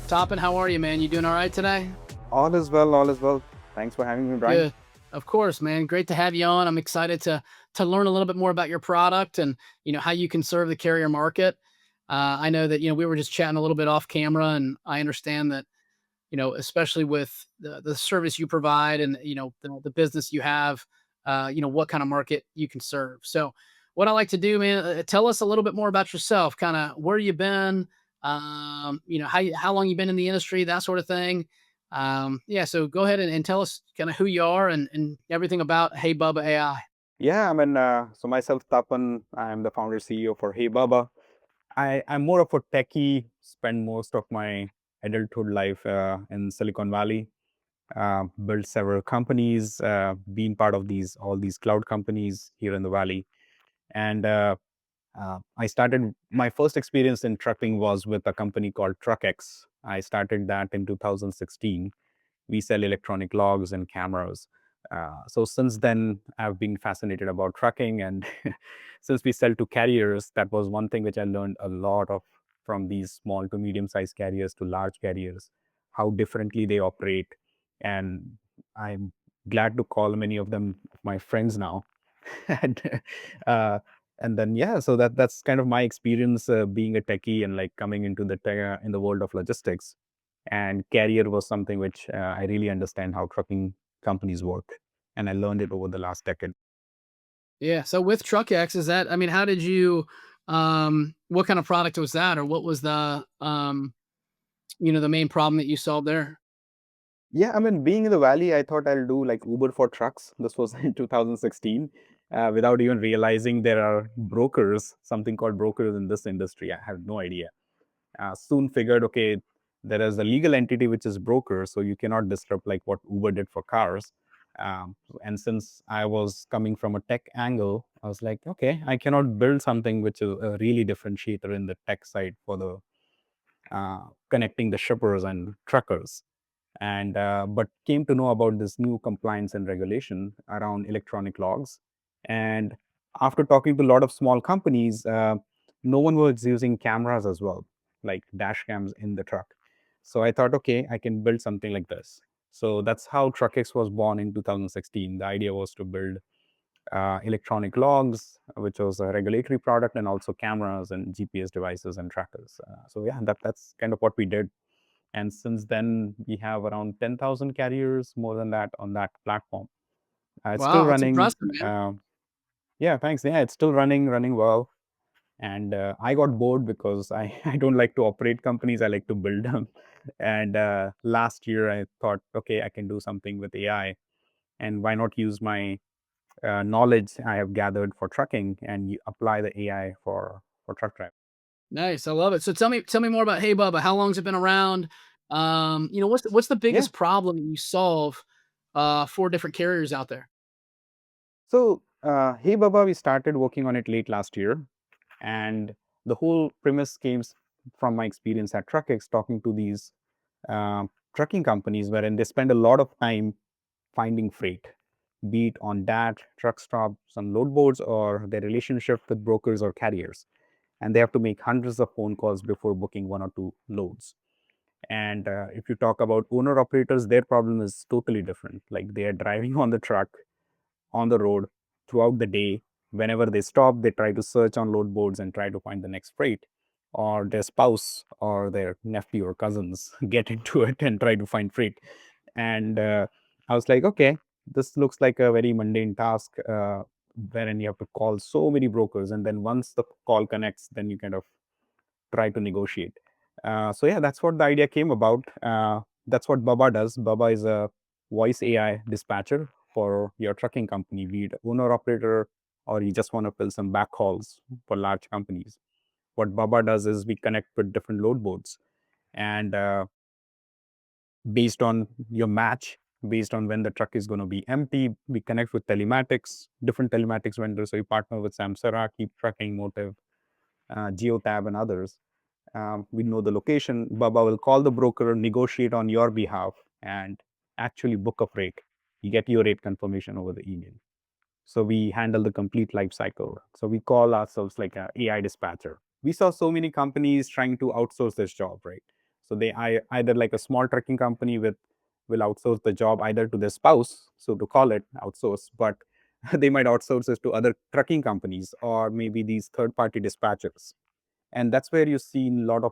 Tapan, how are you, man? You doing all right today? All is well, all is well. Thanks for having me, Brian. Good. Of course, man. Great to have you on. I'm excited to learn a little bit more about your product and how you can serve the carrier market. I know that we were just chatting a little bit off camera, and I understand that especially with the service you provide and the business you have, what kind of market you can serve. So, what I like to do, man, tell us a little bit more about yourself. Kind of where you been, how long you've been in the industry, that sort of thing. Yeah, so go ahead and tell us kind of who you are and everything about Hey Bubba AI. Yeah, so myself, Tapan, I'm the founder CEO for Hey Bubba. I'm more of a techie, spend most of my adulthood life in Silicon Valley, built several companies, been part of all these cloud companies here in the Valley. And I started, my first experience in trucking was with a company called TruckX. I started that in 2016. We sell electronic logs and cameras. So since then, I've been fascinated about trucking, and since we sell to carriers, that was one thing which I learned a lot of from these small to medium-sized carriers to large carriers, how differently they operate, and I'm glad to call many of them my friends now. and uh, and then yeah, so that's kind of my experience being a techie and like coming into in the world of logistics, and carrier was something which I really understand how trucking companies work, and I learned it over the last decade. Yeah. So with TruckX, is that? I mean, how did you? What kind of product was that, or what was the the main problem that you solved there? Yeah, I mean, being in the valley, I thought I'll do like Uber for trucks. This was in 2016, without even realizing there are brokers, something called brokers in this industry. I had no idea. Soon figured, okay, there is a legal entity which is broker, so you cannot disrupt like what Uber did for cars. And since I was coming from a tech angle, I was like, okay, I cannot build something which is a really differentiator in the tech side for the connecting the shippers and truckers. And but came to know about this new compliance and regulation around electronic logs. And after talking to a lot of small companies, no one was using cameras as well, like dash cams in the truck. So I thought, okay, I can build something like this. So that's how TruckX was born in 2016. The idea was to build electronic logs, which was a regulatory product, and also cameras and GPS devices and trackers. So yeah, that's kind of what we did. And since then, we have around 10,000 carriers, more than that, on that platform. It's still Wow, that's running. impressive, man. Yeah, thanks. Yeah, it's still running well. And I got bored because I don't like to operate companies. I like to build them. And last year, I thought, okay, I can do something with AI. And why not use my knowledge I have gathered for trucking and apply the AI for truck driving? Nice, I love it. So tell me more about Hey Bubba. How long's it been around? What's the Yeah. biggest problem you solve for different carriers out there? So, Hey Baba, we started working on it late last year. And the whole premise came from my experience at TruckX, talking to these trucking companies, wherein they spend a lot of time finding freight, be it on DAT, truck stops, on load boards, or their relationship with brokers or carriers. And they have to make hundreds of phone calls before booking one or two loads. And if you talk about owner operators, their problem is totally different. Like they are driving on the truck, on the road throughout the day. Whenever they stop, they try to search on load boards and try to find the next freight. Or their spouse or their nephew or cousins get into it and try to find freight. And I was like, okay, this looks like a very mundane task, wherein you have to call so many brokers. And then once the call connects, then you kind of try to negotiate. So yeah, that's what the idea came about. That's what Baba does. Baba is a voice AI dispatcher for your trucking company, be it owner operator, or you just want to fill some backhauls for large companies. What Baba does is we connect with different load boards, and based on your match, based on when the truck is going to be empty, we connect with telematics, different telematics vendors. So we partner with Samsara, Keep Trucking, Motive, Geotab, and others. We know the location. Baba will call the broker, negotiate on your behalf, and actually book a freight. You get your rate confirmation over the email. So we handle the complete life cycle. So we call ourselves like a AI dispatcher. We saw so many companies trying to outsource this job, right? So either like a small trucking company will outsource the job either to their spouse, so to call it outsource, but they might outsource it to other trucking companies or maybe these third party dispatchers. And that's where you see a lot of,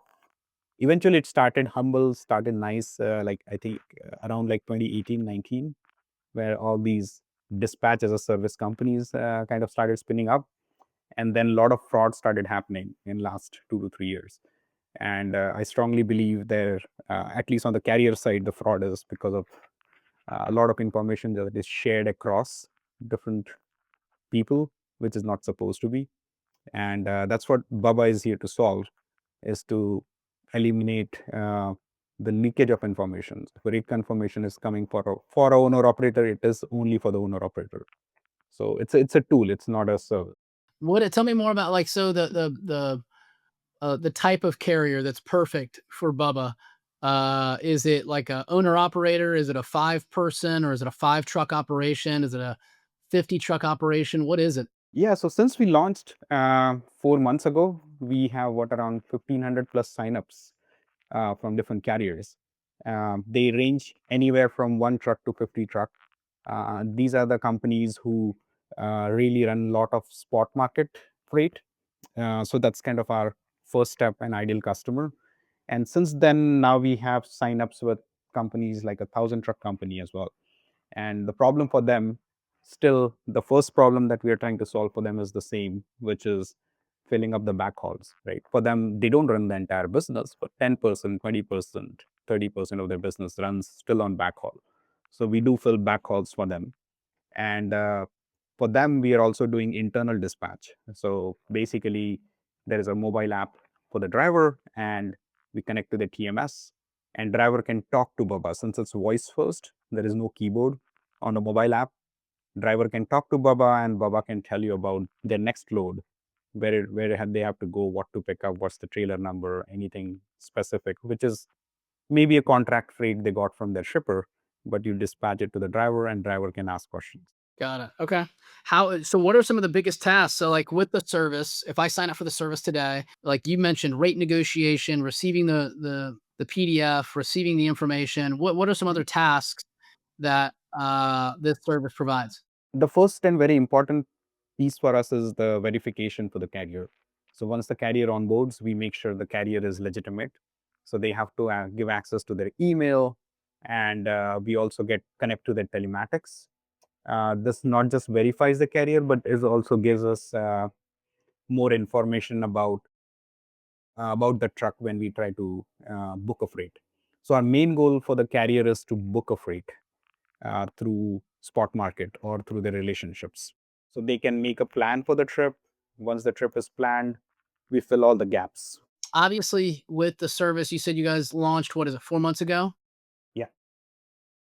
eventually it started humble, started nice, like I think around like 2018, 19, where all these dispatch as a service companies kind of started spinning up. And then a lot of fraud started happening in last 2 to 3 years. And I strongly believe there, at least on the carrier side, the fraud is because of a lot of information that is shared across different people, which is not supposed to be. And that's what Bubba is here to solve, is to eliminate the leakage of information. If a rate confirmation is coming for a owner operator, it is only for the owner operator. So it's a tool, it's not a service. What tell me more about, like, so the type of carrier that's perfect for Bubba. Is it like a owner operator? Is it a 5 person, or is it a 5 truck operation? Is it a 50 truck operation? What is it? Yeah, so since we launched 4 months ago, we have what around 1,500 plus signups from different carriers. They range anywhere from 1 truck to 50 truck. These are the companies who really run a lot of spot market freight. So that's kind of our first step and ideal customer. And since then, now we have signups with companies like 1,000 truck company as well. And the problem for them, still, the first problem that we are trying to solve for them is the same, which is filling up the backhauls, right? For them, they don't run the entire business, but 10%, 20%, 30% of their business runs still on backhaul. So we do fill backhauls for them. And for them, we are also doing internal dispatch. So basically, there is a mobile app for the driver, and we connect to the TMS, and driver can talk to Bubba. Since it's voice first, there is no keyboard on the mobile app. Driver can talk to Bubba, and Bubba can tell you about their next load, they have to go, what to pick up, what's the trailer number, anything specific, which is maybe a contract freight they got from their shipper, but you dispatch it to the driver, and driver can ask questions. Got it. Okay. So what are some of the biggest tasks? So, like, with the service, if I sign up for the service today, like you mentioned, rate negotiation, receiving the PDF, receiving the information. What are some other tasks that this service provides? The first and very important piece for us is the verification for the carrier. So once the carrier onboards, we make sure the carrier is legitimate. So they have to give access to their email, and we also get connect to their telematics. This not just verifies the carrier, but it also gives us more information about the truck when we try to book a freight. So our main goal for the carrier is to book a freight through spot market or through the relationships. So they can make a plan for the trip. Once the trip is planned, we fill all the gaps. Obviously, with the service, you said you guys launched, what is it, 4 months ago? Yeah,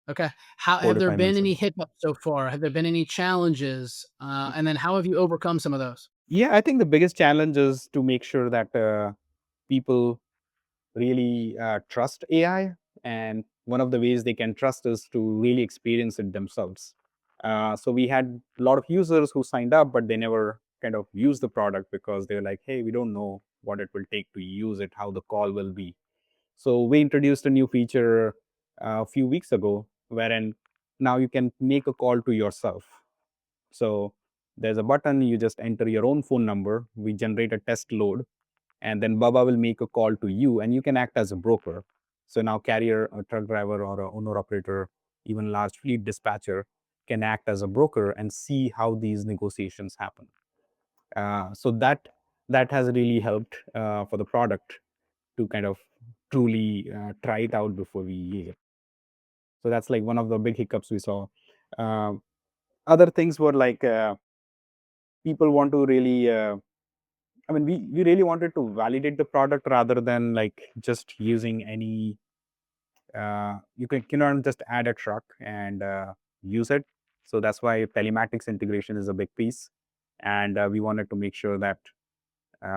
Okay. How four have to there five been months any ago. hiccups so far? Have there been any challenges? And then how have you overcome some of those? Yeah, I think the biggest challenge is to make sure that people really trust AI. And one of the ways they can trust is to really experience it themselves. So we had a lot of users who signed up, but they never kind of used the product because they're like, hey, we don't know what it will take to use it, how the call will be. So we introduced a new feature a few weeks ago, wherein now you can make a call to yourself. So there's a button, you just enter your own phone number, we generate a test load, and then Baba will make a call to you, and you can act as a broker. So now carrier, a truck driver, or a owner operator, even large fleet dispatcher can act as a broker and see how these negotiations happen. So that has really helped for the product to kind of truly try it out before we use it. So that's like one of the big hiccups we saw. Uh, Other things were like people want to really I mean, we really wanted to validate the product rather than like just using any. You cannot just add a truck and use it. So that's why telematics integration is a big piece, and we wanted to make sure that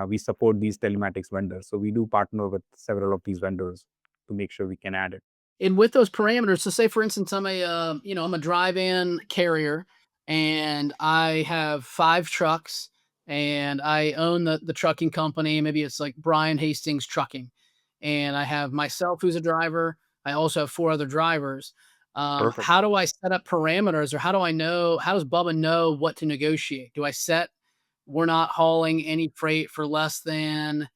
we support these telematics vendors. So we do partner with several of these vendors to make sure we can add it. And with those parameters, so say for instance, I'm a drive-in carrier, and I have 5 trucks, and I own the trucking company. Maybe it's like Brian Hastings Trucking, and I have myself who's a driver. I also have 4 other drivers. Perfect. How do I set up parameters, or how do I know, how does Bubba know what to negotiate? Do I set, we're not hauling any freight for less than,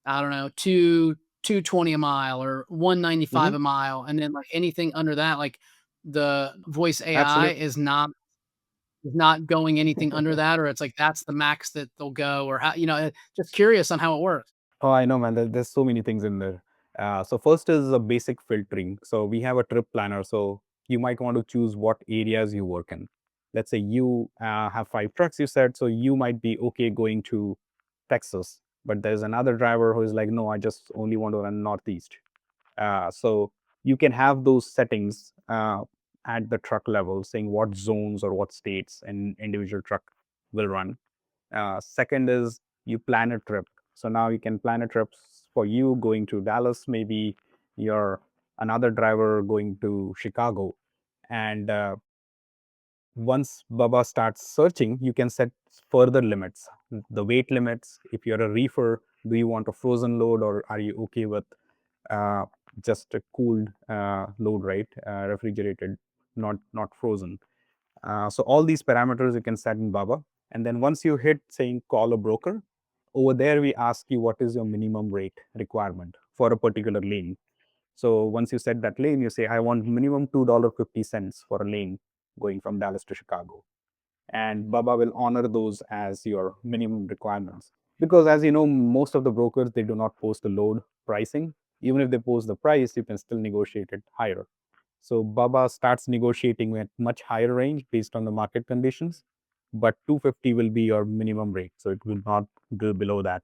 I don't know, 220 a mile or 195 Mhm. a mile, and then, like, anything under that, like, the voice AI Absolutely. is not going anything under that, or it's like that's the max that they'll go, or how, just curious on how it works. Oh, I know, man. There's so many things in there. So first is a basic filtering. So we have a trip planner. So you might want to choose what areas you work in. Let's say you have 5 trucks, you said, so you might be okay going to Texas, but there's another driver who is like, no, I just only want to run Northeast. So you can have those settings at the truck level, saying what zones or what states an individual truck will run. Second is you plan a trip. So now you can plan a trip for you going to Dallas, maybe you're another driver going to Chicago. And once Baba starts searching, you can set further limits, the weight limits. If you're a reefer, do you want a frozen load or are you okay with uh, just a cooled load, right? Refrigerated, not frozen. So all these parameters you can set in Baba. And then once you hit saying call a broker, over there we ask you what is your minimum rate requirement for a particular lane. So once you set that lane, you say, I want minimum $2.50 for a lane going from Dallas to Chicago. And Baba will honor those as your minimum requirements. Because as you know, most of the brokers, they do not post the load pricing. Even if they post the price, you can still negotiate it higher. So Baba starts negotiating at much higher range based on the market conditions, but 250 will be your minimum rate. So it will not go below that.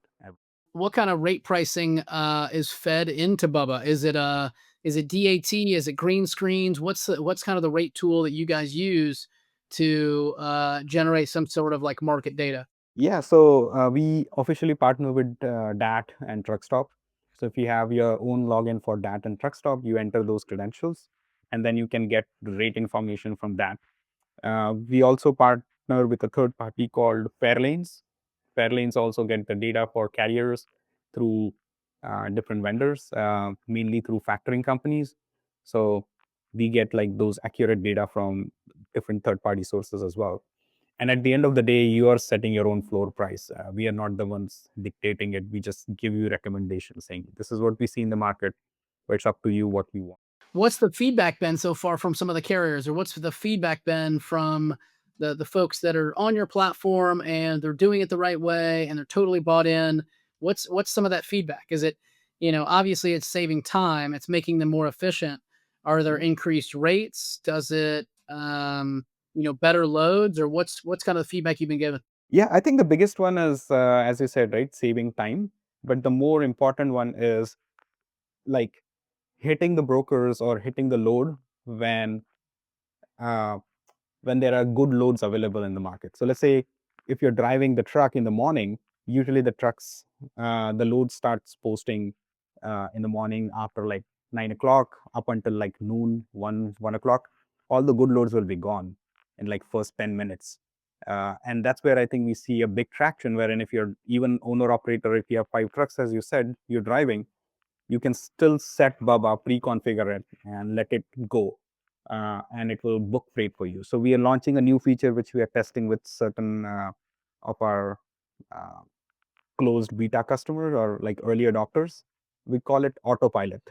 What kind of rate pricing is fed into Bubba? Is it DAT? Is it green screens? What's kind of the rate tool that you guys use to generate some sort of like market data? Yeah, so we officially partner with DAT and TruckStop. So if you have your own login for DAT and TruckStop, you enter those credentials, and then you can get the rate information from that. We also partner with a third party called Fairlanes. Fairlanes also get the data for carriers through different vendors, mainly through factoring companies. So we get like those accurate data from different third party sources as well. And at the end of the day, you are setting your own floor price. We are not the ones dictating it. We just give you recommendations saying this is what we see in the market, but it's up to you what we want. What's the feedback been so far from some of the carriers, or what's the feedback been from the folks that are on your platform and they're doing it the right way and they're totally bought in? What's some of that feedback? Is it, obviously it's saving time, it's making them more efficient. Are there Mhm. increased rates? Does it better loads, or what's kind of the feedback you've been given? Yeah, I think the biggest one is, as you said, right, saving time. But the more important one is like hitting the brokers or hitting the load when uh, when there are good loads available in the market. So let's say if you're driving the truck in the morning, usually the load starts posting in the morning after like 9 o'clock up until like noon, 1 o'clock. All the good loads will be gone in like first 10 minutes. And that's where I think we see a big traction. Wherein if you're even owner operator, if you have 5 trucks, as you said, you're driving, you can still set Baba, pre-configure it, and let it go, and it will book freight for you. So we are launching a new feature which we are testing with certain of our uh, closed beta customers or like early adopters. We call it autopilot.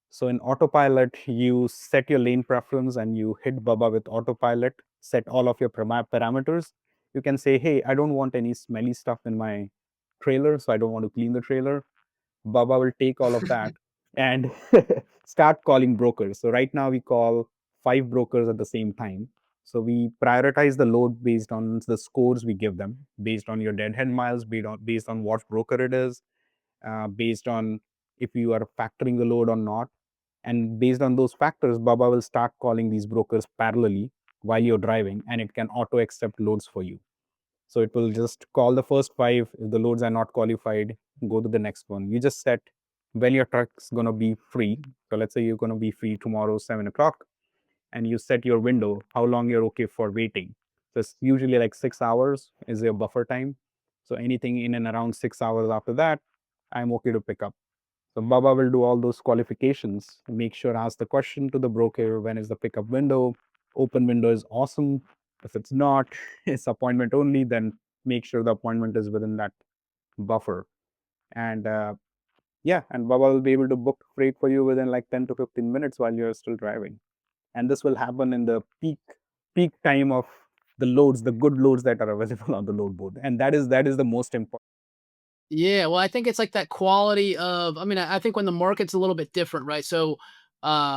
So in autopilot, you set your lane preference and you hit Baba with autopilot, set all of your parameters. You can say, hey, I don't want any smelly stuff in my trailer, so I don't want to clean the trailer. Baba will take all of that and start calling brokers. So right now we call 5 brokers at the same time. So we prioritize the load based on the scores we give them, based on your deadhead miles, based on what broker it is, based on if you are factoring the load or not. And based on those factors, Baba will start calling these brokers parallelly while you're driving, and it can auto accept loads for you. So it will just call the first 5. If the loads are not qualified, go to the next one. You just set when your truck's going to be free. So let's say you're going to be free tomorrow, 7 o'clock, and you set your window, how long you're okay for waiting. So it's usually like 6 hours is your buffer time. So anything in and around 6 hours after that, I'm okay to pick up. So Baba will do all those qualifications, make sure, ask the question to the broker, when is the pickup window? Open window is awesome. If it's not, it's appointment only, then make sure the appointment is within that buffer. And yeah, and Baba will be able to book freight for you within like 10 to 15 minutes while you're still driving. And this will happen in the peak time of the loads, the good loads that are available on the load board. And that is the most important. Yeah, well, I think it's like that quality of, I mean, I think when the market's a little bit different, right? So,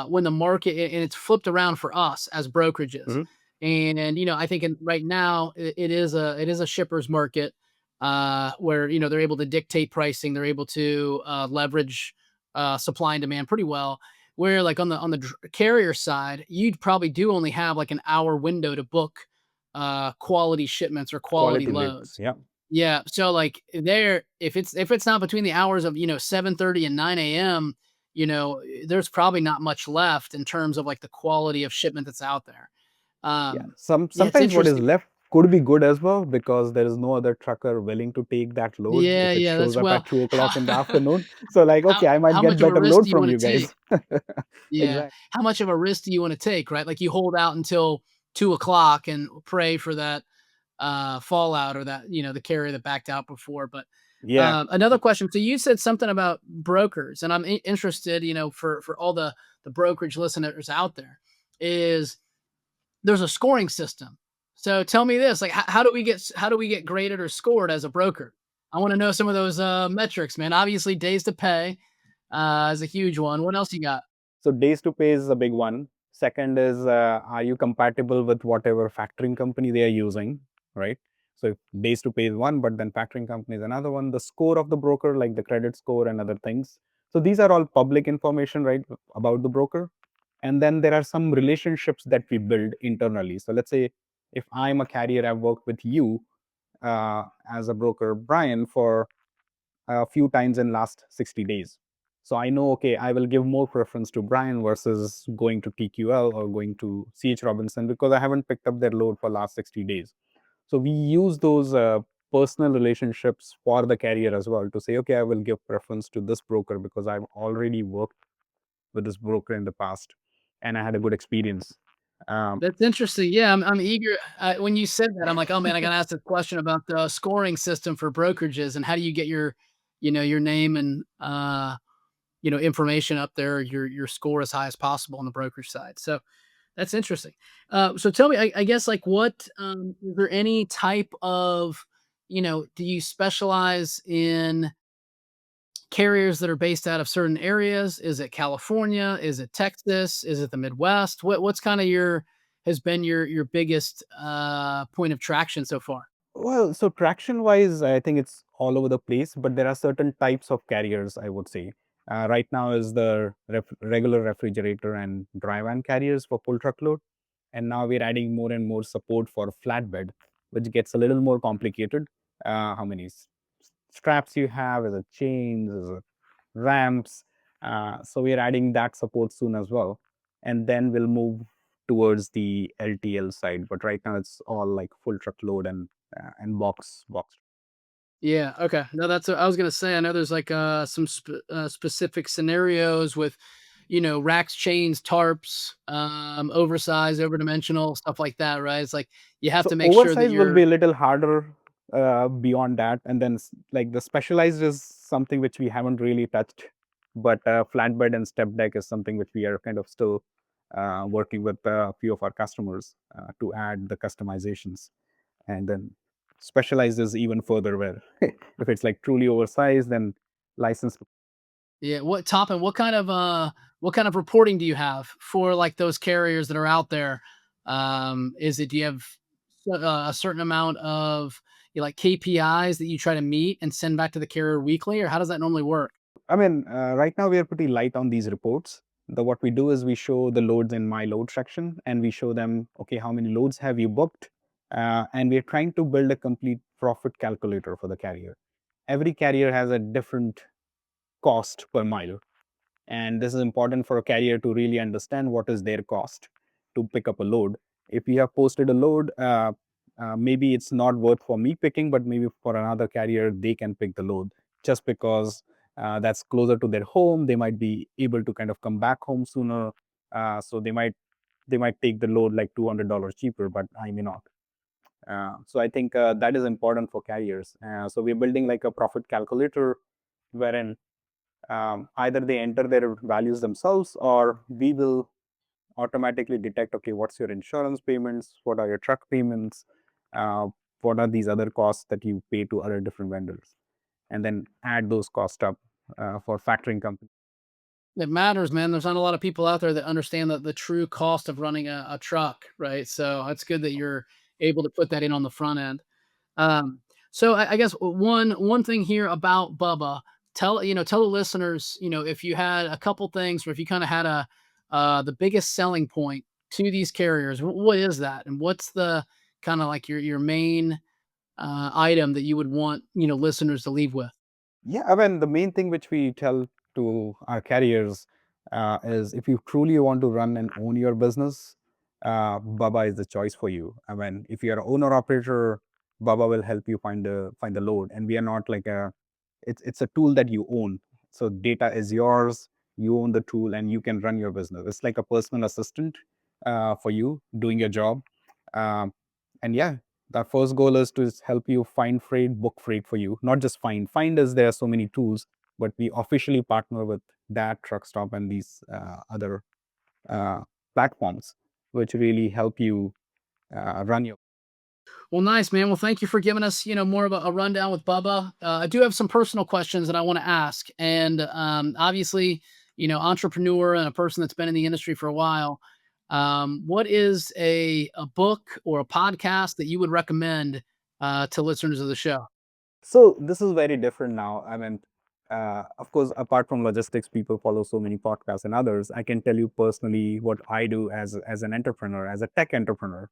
when the market and it's flipped around for us as brokerages, Mhm. and I think right now it is a shipper's market, where they're able to dictate pricing, they're able to leverage supply and demand pretty well. Where like on the carrier side, you'd probably do only have like an hour window to book quality shipments or quality Quality lives. loads. Yeah. Yeah, so, like, there if it's not between the hours of, 7:30 and 9 AM, there's probably not much left in terms of, like, the quality of shipment that's out there. Yeah. Yeah, it's Sometimes what is interesting. left could be good as well because there is no other trucker willing to take that load Yeah, if it yeah, shows that's up well, at 2 o'clock how in the afternoon. So like, how okay, I might how get much of a better risk load do you from wanna you take? guys. Yeah. Exactly. How much of a risk do you wanna take, right? Like, you hold out until 2 o'clock and pray for that fallout or that the carrier that backed out before. But Yeah. another question. So you said something about brokers, and I'm interested. For all the brokerage listeners out there, is there's a scoring system. So tell me this: like, how do we get graded or scored as a broker? I want to know some of those metrics, man. Obviously, days to pay is a huge one. What else you got? So days to pay is a big one. Second is, are you compatible with whatever factoring company they are using, right? So if days to pay is one, but then factoring company is another one. The score of the broker, like the credit score and other things. So these are all public information, right, about the broker. And then there are some relationships that we build internally. So let's say if I'm a carrier, I've worked with you as a broker, Brian, for a few times in last 60 days. So I know, okay, I will give more preference to Brian versus going to TQL or going to CH Robinson because I haven't picked up their load for last 60 days. So we use those personal relationships for the carrier as well to say, okay, I will give preference to this broker because I've already worked with this broker in the past and I had a good experience. Um, That's interesting. Yeah, I'm eager. When you said that, I'm like, oh man, I got to ask this question about the scoring system for brokerages and how do you get your name and information up there, your score as high as possible on the brokerage side. So that's interesting. So tell me, I guess, like, what is there any type of, do you specialize in carriers that are based out of certain areas? Is it California? Is it Texas? Is it the Midwest? What's kind of has been your biggest point of traction so far? Well, so traction wise, I think it's all over the place, but there are certain types of carriers, I would say. Right now is the regular refrigerator and dry van carriers for full truckload. And now we're adding more and more support for flatbed, which gets a little more complicated. How many straps you have, is it chains, is it ramps? So we're adding that support soon as well. And then we'll move towards the LTL side. But right now it's all like full truckload and box. Yeah. Okay. No, that's what I was gonna say. I know there's like some specific scenarios with, racks, chains, tarps, oversized, overdimensional stuff like that, right? It's like you have to So make sure that oversize will be you're. a little harder beyond that, and then like the specialized is something which we haven't really touched, but flatbed and step deck is something which we are kind of still working with a few of our customers to add the customizations, and then specialized is even further where if it's like truly oversized, then license. Yeah. What kind of reporting do you have for like those carriers that are out there? Do you have a certain amount of like KPIs that you try to meet and send back to the carrier weekly, or how does that normally work? I mean, right now we are pretty light on these reports. What we do is we show the loads in my load section and we show them, okay, how many loads have you booked? And we're trying to build a complete profit calculator for the carrier. Every carrier has a different cost per mile. And this is important for a carrier to really understand what is their cost to pick up a load. If we have posted a load, maybe it's not worth for me picking, but maybe for another carrier, they can pick the load just because that's closer to their home. They might be able to kind of come back home sooner. So they might take the load like $200 cheaper, but I may not. So I think that is important for carriers. So we're building like a profit calculator wherein either they enter their values themselves, or we will automatically detect, okay, what's your insurance payments, what are your truck payments, uh, what are these other costs that you pay to other different vendors, and then add those costs up for factoring companies. It matters, man. There's not a lot of people out there that understand the true cost of running a truck, right? So it's good that you're able to put that in on the front end. Um, so I guess one thing here about Bubba, tell the listeners, if you had a couple things, or if you kind of had the biggest selling point to these carriers, what is that, and what's the kind of like your main item that you would want listeners to leave with? Yeah, I mean, the main thing which we tell to our carriers is, if you truly want to run and own your business, Baba is the choice for you. I mean, if you're an owner operator, Baba will help you find the load. And we are not like it's a tool that you own. So data is yours, you own the tool, and you can run your business. It's like a personal assistant for you doing your job. Um, and yeah, the first goal is to help you find freight, book freight for you. Not just find as there are so many tools, but we officially partner with that truck stop and these other uh, platforms, which really help you run your. Well, nice, man. Well, thank you for giving us, more of a rundown with Bubba. I do have some personal questions that I want to ask, and obviously, entrepreneur and a person that's been in the industry for a while. What is a book or a podcast that you would recommend to listeners of the show? So this is very different now. I mean, of course, apart from logistics, people follow so many podcasts and others. I can tell you personally what I do as an entrepreneur, as a tech entrepreneur.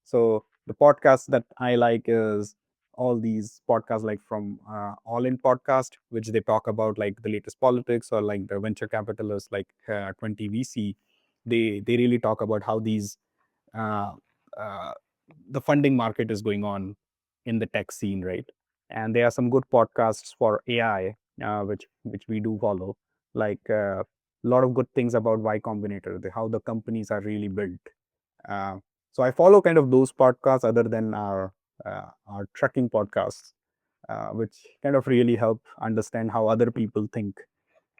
So the podcast that I like is all these podcasts, like from All In Podcast, which they talk about like the latest politics, or like the venture capitalists like 20 VC. They really talk about how these uh, uh, the funding market is going on in the tech scene, right? And there are some good podcasts for AI, which we do follow, like a lot of good things about Y Combinator, how the companies are really built. Uh, so I follow kind of those podcasts other than our trucking podcasts, which kind of really help understand how other people think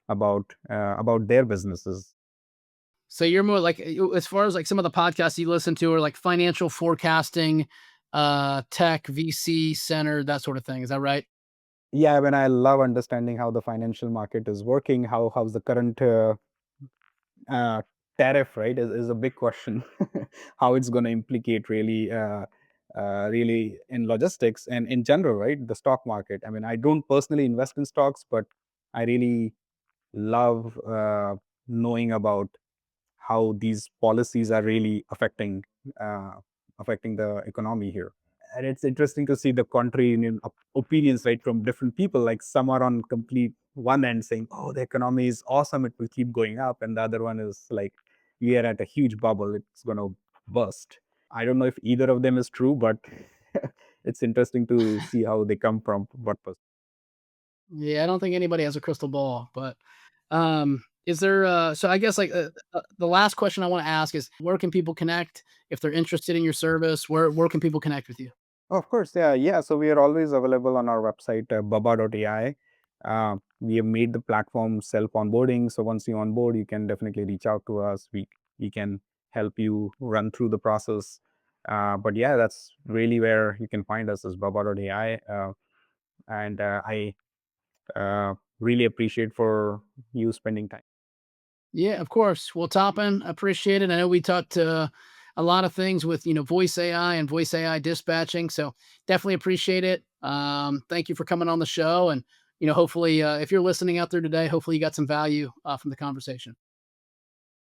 about their businesses. So you're more like, as far as like some of the podcasts you listen to are like financial forecasting, tech, VC centered, that sort of thing. Is that right? Yeah, when I love understanding how the financial market is working, how's the current uh, tariff, right, is a big question. How it's going to implicate really in logistics and in general, right? The stock market. I mean, I don't personally invest in stocks, but I really love knowing about how these policies are really uh, affecting the economy here. And it's interesting to see the contrarian opinions, right, from different people. Like, some are on complete one end saying, oh, the economy is awesome, it will keep going up, and the other one is like, we are at a huge bubble, it's going to burst. I don't know if either of them is true, but it's interesting to see how they come from what perspective. Yeah, I don't think anybody has a crystal ball, but is there so I guess like the last question I want to ask is, where can people connect if they're interested in your service? Where can people connect with you? Oh, of course, yeah, yeah. So we are always available on our website, baba.ai. We have made the platform self onboarding. So once you onboard, you can definitely reach out to us. We can help you run through the process. But yeah, that's really where you can find us, is baba.ai. And I really appreciate for you spending time. Yeah, of course. Well, Toppin, appreciate it. I know we talked a lot of things with voice AI and voice AI dispatching, so definitely appreciate it. Thank you for coming on the show, and hopefully, if you're listening out there today, hopefully you got some value from the conversation.